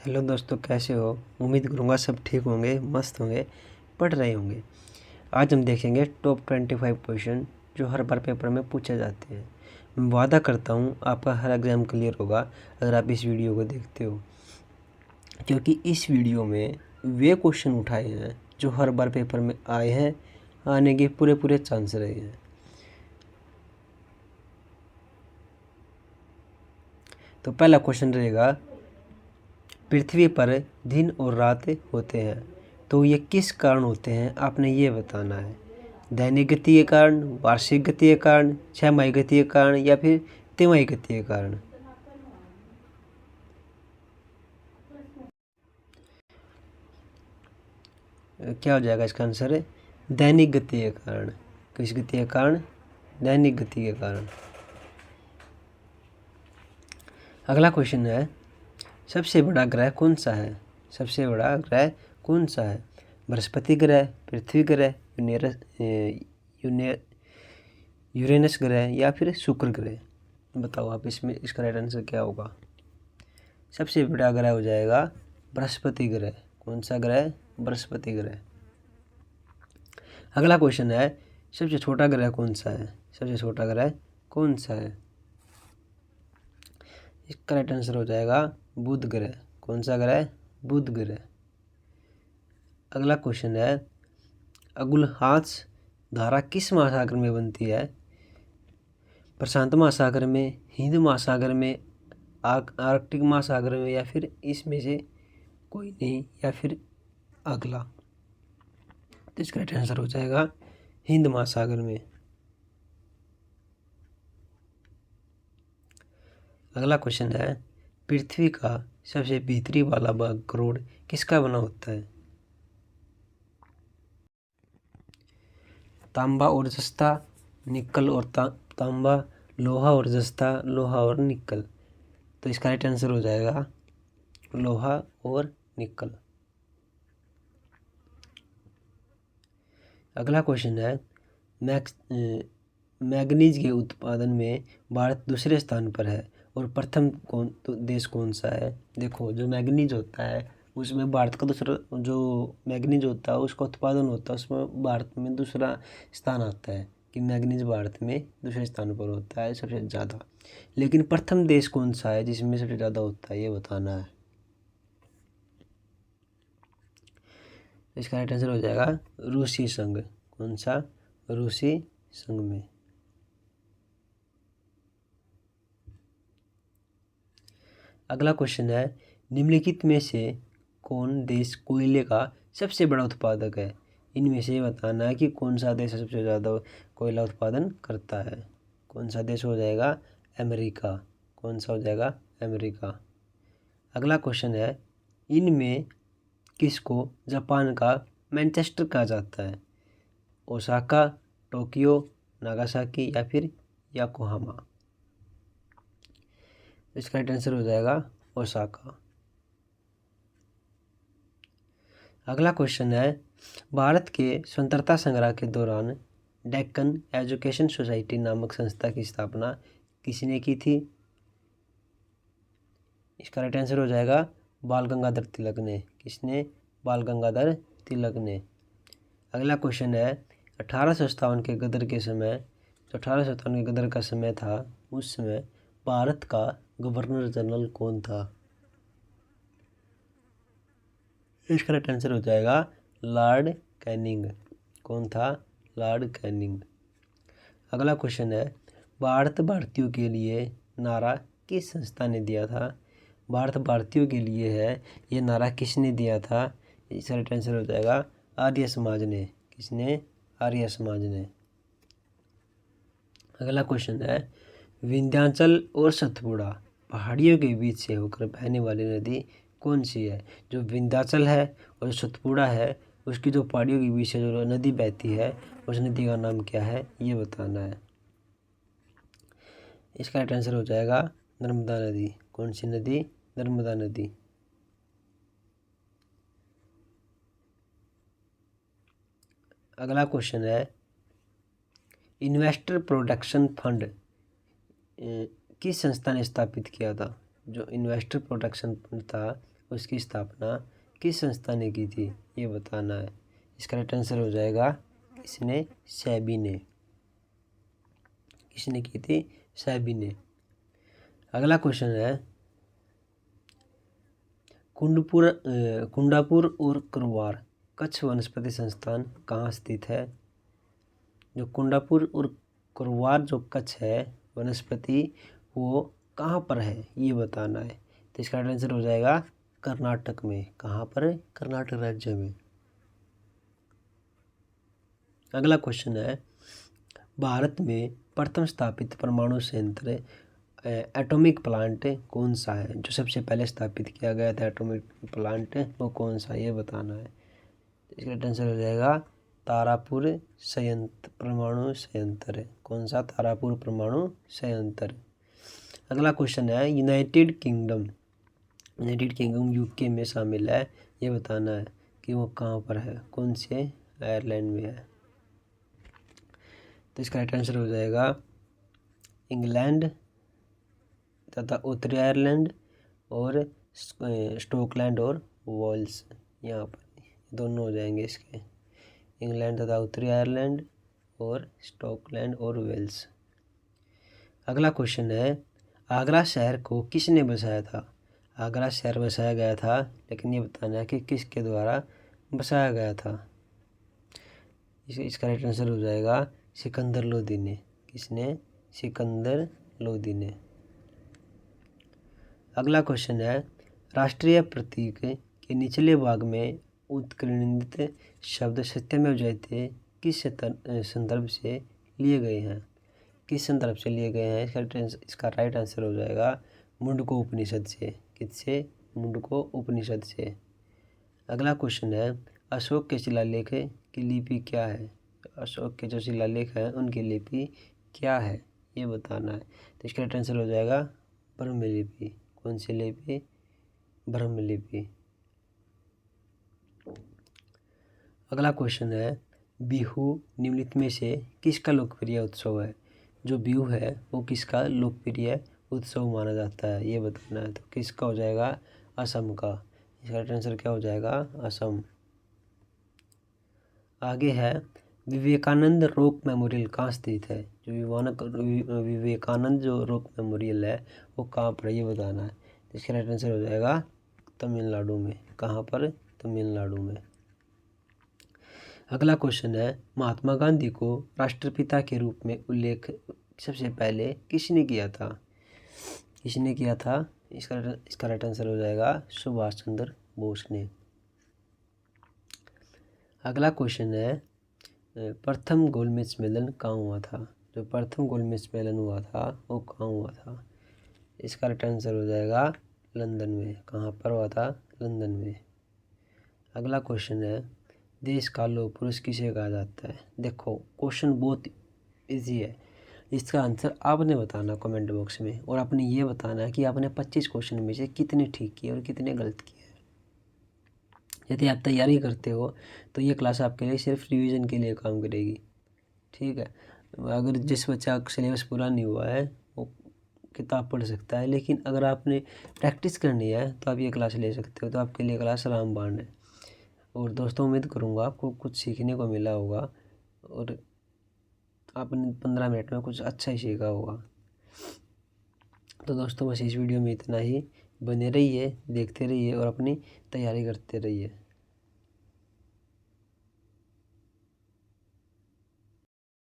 Hello दोस्तों, कैसे हो। उम्मीद करूँगा सब ठीक होंगे, मस्त होंगे, पढ़ रहे होंगे। आज हम देखेंगे टॉप 25 क्वेश्चन जो हर बार पेपर में पूछे जाते हैं। मैं वादा करता हूँ आपका हर एग्ज़ाम क्लियर होगा अगर आप इस वीडियो को देखते हो, क्योंकि इस वीडियो में वे क्वेश्चन उठाए हैं जो हर बार पेपर में आए हैं, आने के पूरे चांस रहे हैं। तो पहला क्वेश्चन रहेगा, पृथ्वी पर दिन और रात होते हैं तो ये किस कारण होते हैं, आपने ये बताना है। दैनिक गति के कारण, वार्षिक गति के कारण, छमाही गति के कारण या फिर तिमाही गति के कारण। क्या हो जाएगा इसका आंसर? दैनिक गति के कारण। किस गति के कारण? दैनिक गति के कारण। अगला क्वेश्चन है, सबसे बड़ा ग्रह कौन सा है? सबसे बड़ा ग्रह कौन सा है? बृहस्पति ग्रह, पृथ्वी ग्रह, यूरेनस ग्रह या फिर शुक्र ग्रह। बताओ आप इसमें इसका राइट आंसर क्या होगा? सबसे बड़ा ग्रह हो जाएगा बृहस्पति ग्रह। कौन सा ग्रह? बृहस्पति ग्रह। अगला क्वेश्चन है, सबसे छोटा ग्रह कौन सा है? सबसे छोटा ग्रह कौन सा है? इसका राइट आंसर हो जाएगा बुध ग्रह। कौन सा ग्रह? बुध ग्रह। अगला क्वेश्चन है, अगुलहाच धारा किस महासागर में बनती है? प्रशांत महासागर में, हिंद महासागर में, आर्कटिक महासागर में या फिर इसमें से कोई नहीं या फिर अगला। तो इसका राइट आंसर हो जाएगा हिंद महासागर में। अगला क्वेश्चन है, पृथ्वी का सबसे भीतरी वाला भाग करोड़ किसका बना होता है? तांबा और जस्ता, निकल और तांबा, लोहा और जस्ता, लोहा और निकल। तो इसका राइट आंसर हो जाएगा लोहा और निकल। अगला क्वेश्चन है, मैग्नीज के उत्पादन में भारत दूसरे स्थान पर है और प्रथम देश कौन सा है? देखो, जो मैग्नीज होता है उसमें भारत का दूसरा, जो मैग्नीज होता है उसका उत्पादन होता है उसमें भारत में दूसरा स्थान आता है कि मैग्नीज भारत में दूसरे स्थान पर होता है सबसे ज़्यादा। लेकिन प्रथम देश कौन सा है जिसमें सबसे ज़्यादा होता है, ये बताना है। इसका राइट आंसर हो जाएगा रूसी संघ। कौन सा? रूसी संघ में। अगला क्वेश्चन है, निम्नलिखित में से कौन देश कोयले का सबसे बड़ा उत्पादक है? इनमें से बताना है कि कौन सा देश सबसे ज़्यादा कोयला उत्पादन करता है। कौन सा देश हो जाएगा? अमेरिका। कौन सा हो जाएगा? अमेरिका। अगला क्वेश्चन है, इनमें किसको जापान का मैनचेस्टर कहा जाता है? ओसाका, टोक्यो, नागासाकी या फिर योकोहामा। इसका राइट आंसर हो जाएगा ओसाका। अगला क्वेश्चन है, भारत के स्वतंत्रता संग्राम के दौरान डेक्कन एजुकेशन सोसाइटी नामक संस्था की स्थापना किसने की थी? इसका राइट आंसर हो जाएगा बाल गंगाधर तिलक ने। किसने? बाल गंगाधर तिलक ने। अगला क्वेश्चन है, 1857 के गदर के समय, जो 1857 के गदर का समय था उस समय भारत का गवर्नर जनरल कौन था? इसका राइट आंसर हो जाएगा लॉर्ड कैनिंग। कौन था? Lord Canning. अगला क्वेश्चन है, भारत भारतीयों के लिए नारा किस संस्था ने दिया था? भारत भारतीयों के लिए है, ये नारा किसने दिया था? इसका राइट आंसर हो जाएगा आर्य समाज ने। किसने? आर्य समाज ने। अगला क्वेश्चन है, विंध्याचल और सतपुड़ा पहाड़ियों के बीच से होकर बहने वाली नदी कौन सी है? जो विंध्याचल है और सतपुड़ा है उसकी जो पहाड़ियों के बीच से जो नदी बहती है उस नदी का नाम क्या है, ये बताना है। इसका राइट आंसर हो जाएगा नर्मदा नदी। कौन सी नदी? नर्मदा नदी। अगला क्वेश्चन है, इन्वेस्टर प्रोटेक्शन फंड किस संस्था ने स्थापित किया था? जो इन्वेस्टर प्रोटेक्शन फंड था उसकी स्थापना किस संस्था ने की थी, ये बताना है। इसका राइट आंसर हो जाएगा किसने, सेबी ने। किसने की थी, सेबी ने। अगला क्वेश्चन है कुंडापुर और कुरवार कच्छ वनस्पति संस्थान कहाँ स्थित है। जो कुंडापुर और कुरवार जो कच्छ है वनस्पति, वो कहाँ पर है, ये बताना है। तो इसका आंसर हो जाएगा कर्नाटक में। कहाँ पर है, कर्नाटक राज्य में। अगला क्वेश्चन है भारत में प्रथम स्थापित परमाणु संयंत्र एटॉमिक प्लांट कौन सा है। जो सबसे पहले स्थापित किया गया था एटॉमिक प्लांट, वो कौन सा, ये बताना है। तो इसका आंसर हो जाएगा तारापुर संयंत्र, परमाणु संयंत्र। कौन सा, तारापुर परमाणु संयंत्र। अगला क्वेश्चन है यूनाइटेड किंगडम यूके में शामिल है, ये बताना है कि वो कहाँ पर है, कौन से आयरलैंड में है। तो इसका राइट आंसर हो जाएगा इंग्लैंड तथा उत्तरी आयरलैंड और स्कॉटलैंड और वेल्स, यहाँ पर दोनों हो जाएंगे इसके, इंग्लैंड तथा उत्तरी आयरलैंड और स्कॉटलैंड और वेल्स। अगला क्वेश्चन है आगरा शहर को किसने बसाया था। आगरा शहर बसाया गया था, लेकिन ये बताना है कि किसके द्वारा बसाया गया था। इसका राइट आंसर हो जाएगा सिकंदर लोदी ने। किसने, सिकंदर लोदी ने। अगला क्वेश्चन है राष्ट्रीय प्रतीक के निचले भाग में उत्कीर्णित शब्द सत्यमेव जयते किस संदर्भ से लिए गए हैं। किस संदर्भ से लिए गए हैं, इसका राइट आंसर हो जाएगा मुंडको उपनिषद से। किससे, मुंडको उपनिषद से। अगला क्वेश्चन है अशोक के शिलालेख की लिपि क्या है। अशोक के जो शिलालेख हैं उनकी लिपि क्या है, ये बताना है। तो इसका राइट आंसर हो जाएगा ब्रह्मलिपि। कौन सी लिपि, ब्रह्मलिपि। अगला क्वेश्चन है बिहू निम्नलिखित में से किसका लोकप्रिय उत्सव है। जो बिहू है वो किसका लोकप्रिय उत्सव माना जाता है, ये बताना है। तो किसका हो जाएगा, असम का। इसका आंसर क्या हो जाएगा, असम। आगे है विवेकानंद रॉक मेमोरियल कहाँ स्थित है। जो विवेकानंद जो रॉक मेमोरियल है वो कहाँ पर है, ये बताना है। तो इसका राइट आंसर हो जाएगा तमिलनाडु में। कहाँ पर, तमिलनाडु में। अगला क्वेश्चन है महात्मा गांधी को राष्ट्रपिता के रूप में उल्लेख सबसे पहले किसने किया था। किसने किया था, इसका राइट आंसर हो जाएगा सुभाष चंद्र बोस ने। अगला क्वेश्चन है प्रथम गोलमेज सम्मेलन कहाँ हुआ था। जो प्रथम गोलमेज सम्मेलन हुआ था वो कहाँ हुआ था। इसका राइट आंसर हो जाएगा लंदन में। कहाँ पर हुआ था, लंदन में। अगला क्वेश्चन है देश का लौह पुरुष किसे कहा जाता है। देखो क्वेश्चन बहुत इजी है, इसका आंसर आपने बताना कमेंट बॉक्स में, और आपने ये बताना है कि आपने 25 क्वेश्चन में से कितने ठीक किए और कितने गलत किए। यदि आप तैयारी करते हो तो ये क्लास आपके लिए सिर्फ रिवीजन के लिए काम करेगी, ठीक है। अगर जिस बच्चा का सिलेबस पूरा नहीं हुआ है वो किताब पढ़ सकता है, लेकिन अगर आपने प्रैक्टिस करनी है तो आप ये क्लास ले सकते हो। तो आपके लिए क्लास रामबाण है। और दोस्तों उम्मीद करूँगा आपको कुछ सीखने को मिला होगा और आपने 15 मिनट में कुछ अच्छा ही सीखा होगा। तो दोस्तों बस इस वीडियो में इतना ही। बने रहिए, देखते रहिए और अपनी तैयारी करते रहिए।